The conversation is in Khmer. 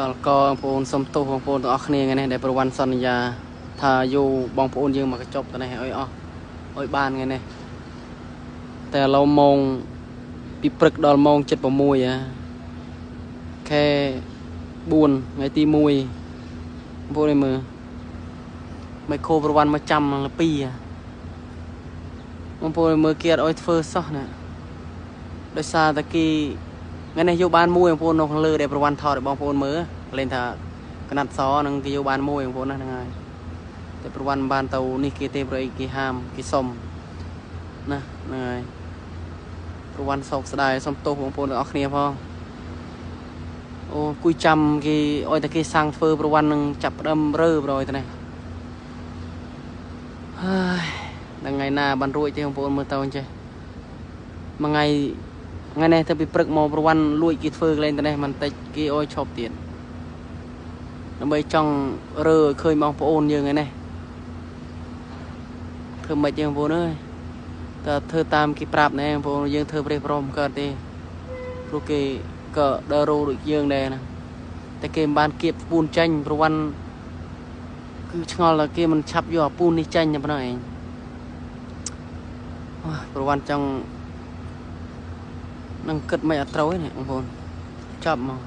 ដល់កបងប្អូនសុំទោសបងប្អូនទាំងអស់គ្នាថ្ងៃនេះដែលប្រវត្តិសន្យាថាយកបងប្អូនយើងមកកញ្ចប់ទៅនេះឲ្យអស់ឲ្យបានថ្ងៃនេះតែឥឡូវម៉ោងពីព្រឹកដល់ម៉ោង 7:06 ខែ 4 ថ្ងៃទី 1 បងប្អូនមើលមិនខោប្រវត្តិមកចាំឡើង2បងប្អូនមើលគេអត់ឲ្យធ្វើសោះណាដោយសារតែគេថ្ងៃនេះយកបានមួយបងប្អូននៅខាងលើដែលប្រវត្តិថតឲ្យបងប្អូនមើលលេងថាកណាត់សនឹងគេយកបានមួយបងប្អូនណាហ្នឹងហើយតែប្រវត្តិបានទៅនេះគេទេប្រអីគេហាមគេសុំណាហ្នឹងហើយប្រវត្តិសោកស្ដាយសុំទោសបងប្អូនទាំងអស់គ្នាផងអូគួយចាំគេឲ្យតែគេសាំងធ្វើប្រវត្តិនឹងចាប់ផ្ដើមរើប្រយទៅនេះហើយដល់ថ្ងៃណាបានរួចទេបងប្អូនមើលទៅអញ្ចេះមួយថ្ងៃនេះទៅពីព្រឹកមកប្រវត្តិលួចគេធ្វើកន្លែងទៅនេះបន្តិចគេអោយឈប់ទៀតដើម្បីចង់រើឲ្យឃើញបងប្អូនយើងឯនេះធ្វើមិនទេបងប្អូនអើយតើធ្វើតាមគេប្រាប់ណែបងប្អូនយើងធ្វើប្រេះប្រមកើតទេព្រោះគេក៏ដើររោដូចយើងដែរណាតែគេមិនបានគៀបពូនចាញ់ប្រវត្តិគឺឆ្ងល់តែគេមិនឆាប់យកអាពូននេះចាញ់តែប៉ុណ្ណឹងឯងប្រវត្តិចង់នឹងគិតមិនអត់ត្រូវទេបងប្អូនចាប់មក